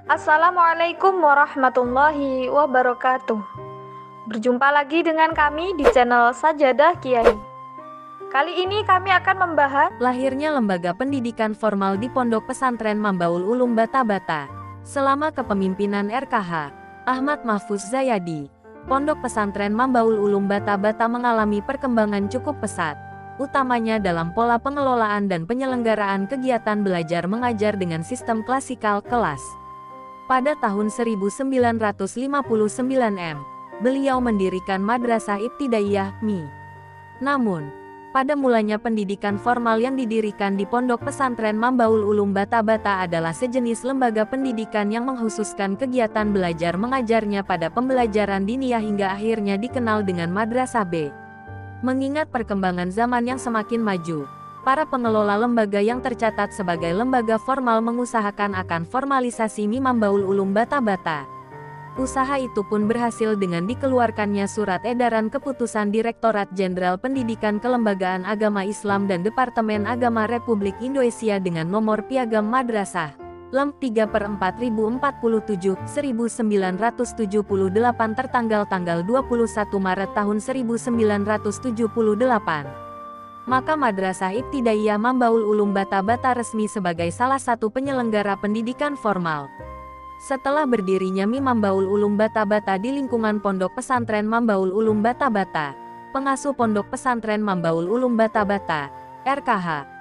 Assalamualaikum warahmatullahi wabarakatuh. Berjumpa lagi dengan kami di channel Sajadah Kiai. Kali ini kami akan membahas Lahirnya lembaga pendidikan formal di Pondok Pesantren Mambaul Ulum Bata-Bata. Selama kepemimpinan RKH Ahmad Mahfuz Zayadi, Pondok Pesantren Mambaul Ulum Bata-Bata mengalami perkembangan cukup pesat, utamanya dalam pola pengelolaan dan penyelenggaraan kegiatan belajar mengajar dengan sistem klasikal kelas. Pada tahun 1959, beliau mendirikan Madrasah Ibtidaiyah MI. Namun, pada mulanya pendidikan formal yang didirikan di Pondok Pesantren Mambaul Ulum Bata-Bata adalah sejenis lembaga pendidikan yang mengkhususkan kegiatan belajar mengajarnya pada pembelajaran diniyah hingga akhirnya dikenal dengan Madrasah B. Mengingat perkembangan zaman yang semakin maju, para pengelola lembaga yang tercatat sebagai lembaga formal mengusahakan akan formalisasi MI Mambaul Ulum Bata-Bata. Usaha itu pun berhasil dengan dikeluarkannya Surat Edaran Keputusan Direktorat Jenderal Pendidikan Kelembagaan Agama Islam dan Departemen Agama Republik Indonesia dengan nomor Piagam Madrasah Lem 3/4047 1978 tertanggal tanggal 21 Maret tahun 1978. Maka Madrasah Ibtidaiyah Mambaul Ulum Bata-Bata resmi sebagai salah satu penyelenggara pendidikan formal. Setelah berdirinya MI Mambaul Ulum Bata-Bata di lingkungan Pondok Pesantren Mambaul Ulum Bata-Bata, pengasuh Pondok Pesantren Mambaul Ulum Bata-Bata, RKH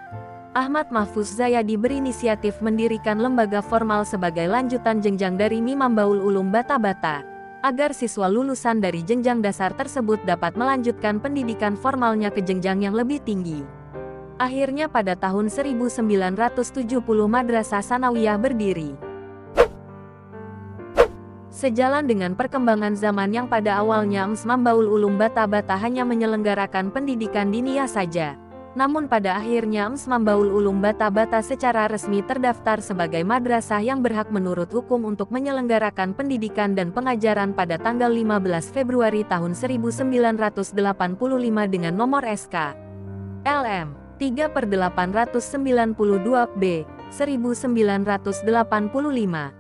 Ahmad Mahfuz Zayadi berinisiatif mendirikan lembaga formal sebagai lanjutan jenjang dari MI Mambaul Ulum Bata-Bata, agar siswa lulusan dari jenjang dasar tersebut dapat melanjutkan pendidikan formalnya ke jenjang yang lebih tinggi. Akhirnya pada tahun 1970 Madrasah Sanawiyah berdiri. Sejalan dengan perkembangan zaman yang pada awalnya MI Mambaul Ulum Bata-Bata hanya menyelenggarakan pendidikan diniyah saja, namun pada akhirnya MI Mambaul Ulum Bata-Bata secara resmi terdaftar sebagai madrasah yang berhak menurut hukum untuk menyelenggarakan pendidikan dan pengajaran pada tanggal 15 Februari tahun 1985 dengan nomor SK LM 3/892-B 1985.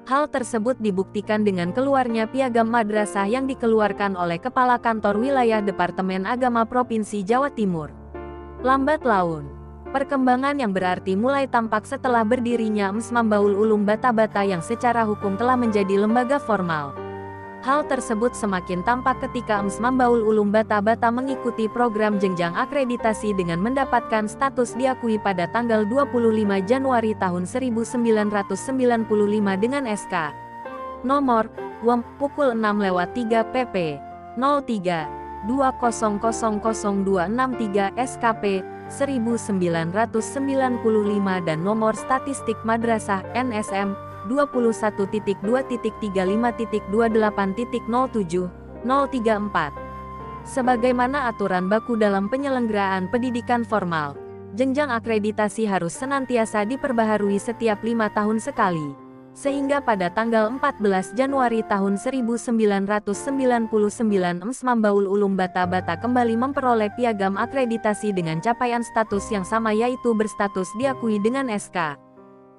Hal tersebut dibuktikan dengan keluarnya Piagam Madrasah yang dikeluarkan oleh Kepala Kantor Wilayah Departemen Agama Provinsi Jawa Timur. Lambat laun, perkembangan yang berarti mulai tampak setelah berdirinya MI Mambaul Ulum Bata-Bata yang secara hukum telah menjadi lembaga formal. Hal tersebut semakin tampak ketika MI Mambaul Ulum Bata-Bata mengikuti program jenjang akreditasi dengan mendapatkan status diakui pada tanggal 25 Januari tahun 1995 dengan SK nomor WM pukul 6/3 pp 03 20000263 SKP 1995 dan nomor statistik Madrasah NSM 21.2.25.28.07034. Sebagaimana aturan baku dalam penyelenggaraan pendidikan formal, jenjang akreditasi harus senantiasa diperbaharui setiap 5 tahun sekali. Sehingga pada tanggal 14 Januari tahun 1999 MI Mambaul Ulum Bata-Bata kembali memperoleh piagam akreditasi dengan capaian status yang sama yaitu berstatus diakui dengan SK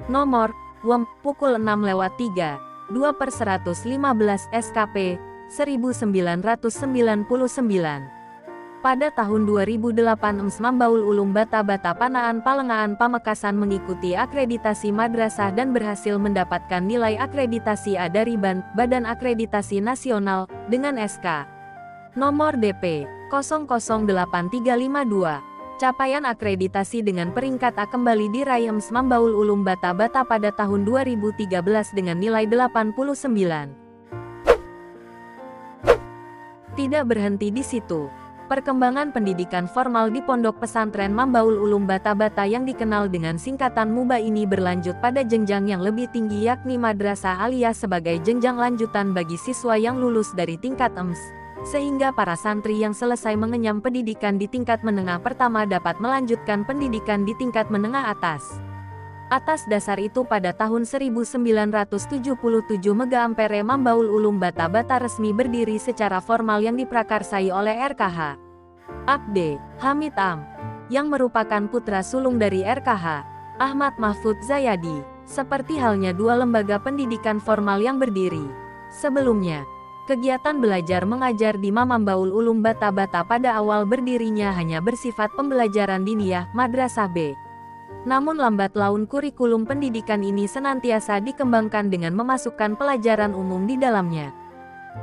nomor WM pukul 6/3 2/115 SKP 1999. Pada tahun 2008 MI Mambaul Ulum Bata-Bata Panaan Palengaan Pamekasan mengikuti akreditasi madrasah dan berhasil mendapatkan nilai akreditasi A dari Badan Akreditasi Nasional dengan SK nomor DP 008352. Capaian akreditasi dengan peringkat A kembali diraih MI Mambaul Ulum Bata-Bata pada tahun 2013 dengan nilai 89. Tidak berhenti di situ. Perkembangan pendidikan formal di Pondok Pesantren Mambaul Ulum Bata-Bata yang dikenal dengan singkatan MUBA ini berlanjut pada jenjang yang lebih tinggi yakni Madrasah Aliyah sebagai jenjang lanjutan bagi siswa yang lulus dari tingkat EMS, sehingga para santri yang selesai mengenyam pendidikan di tingkat menengah pertama dapat melanjutkan pendidikan di tingkat menengah atas. Atas dasar itu pada tahun 1977 Mega Ampere Mambaul Ulum Bata-Bata resmi berdiri secara formal yang diprakarsai oleh RKH Abd Hamid Am, yang merupakan putra sulung dari RKH Ahmad Mahfuz Zayadi, seperti halnya dua lembaga pendidikan formal yang berdiri. Sebelumnya, kegiatan belajar mengajar di Mambaul Ulum Bata Bata pada awal berdirinya hanya bersifat pembelajaran diniyah Madrasah B. Namun lambat laun kurikulum pendidikan ini senantiasa dikembangkan dengan memasukkan pelajaran umum di dalamnya.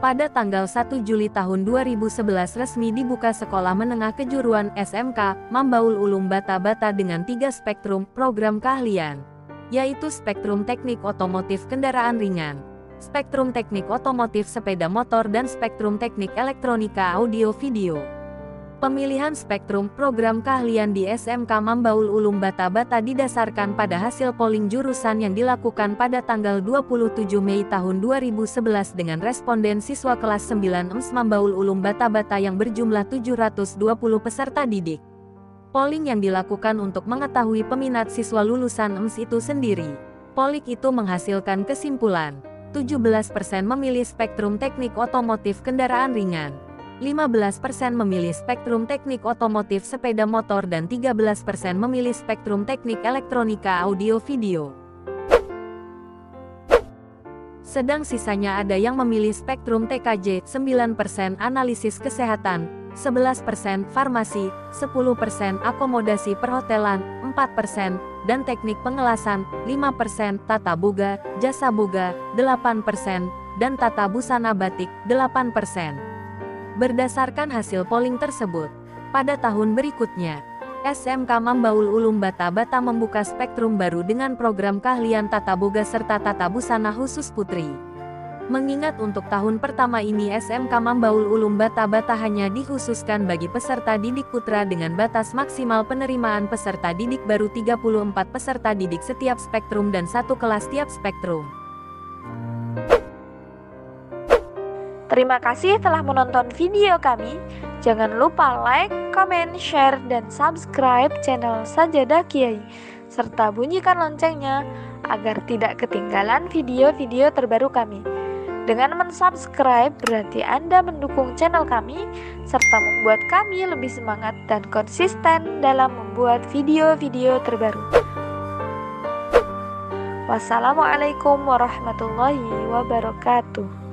Pada tanggal 1 Juli tahun 2011 resmi dibuka Sekolah Menengah Kejuruan SMK Mambaul Ulum Bata Bata dengan 3 spektrum program keahlian, yaitu Spektrum Teknik Otomotif Kendaraan Ringan, Spektrum Teknik Otomotif Sepeda Motor dan Spektrum Teknik Elektronika Audio Video. Pemilihan spektrum program keahlian di SMK Mambaul Ulum Bata Bata didasarkan pada hasil polling jurusan yang dilakukan pada tanggal 27 Mei tahun 2011 dengan responden siswa kelas 9 EMS Mambaul Ulum Bata Bata yang berjumlah 720 peserta didik. Polling yang dilakukan untuk mengetahui peminat siswa lulusan EMS itu sendiri. Polling itu menghasilkan kesimpulan, 17% memilih spektrum teknik otomotif kendaraan ringan, 15% memilih spektrum teknik otomotif sepeda motor dan 13% memilih spektrum teknik elektronika audio video. Sedang sisanya ada yang memilih spektrum TKJ, 9% analisis kesehatan, 11% farmasi, 10% akomodasi perhotelan, 4% dan teknik pengelasan, 5% tata boga, jasa boga, 8% dan tata busana batik, 8%. Berdasarkan hasil polling tersebut, pada tahun berikutnya, SMK Mambaul Ulum Bata Bata membuka spektrum baru dengan program keahlian tata boga serta tata busana khusus putri. Mengingat untuk tahun pertama ini SMK Mambaul Ulum Bata Bata hanya dikhususkan bagi peserta didik putra dengan batas maksimal penerimaan peserta didik baru 34 peserta didik setiap spektrum dan 1 kelas tiap spektrum. Terima kasih telah menonton video kami. Jangan lupa like, comment, share, dan subscribe channel Sajadah Kiai, serta bunyikan loncengnya agar tidak ketinggalan video-video terbaru kami. Dengan mensubscribe berarti Anda mendukung channel kami, serta membuat kami lebih semangat dan konsisten dalam membuat video-video terbaru. Wassalamualaikum warahmatullahi wabarakatuh.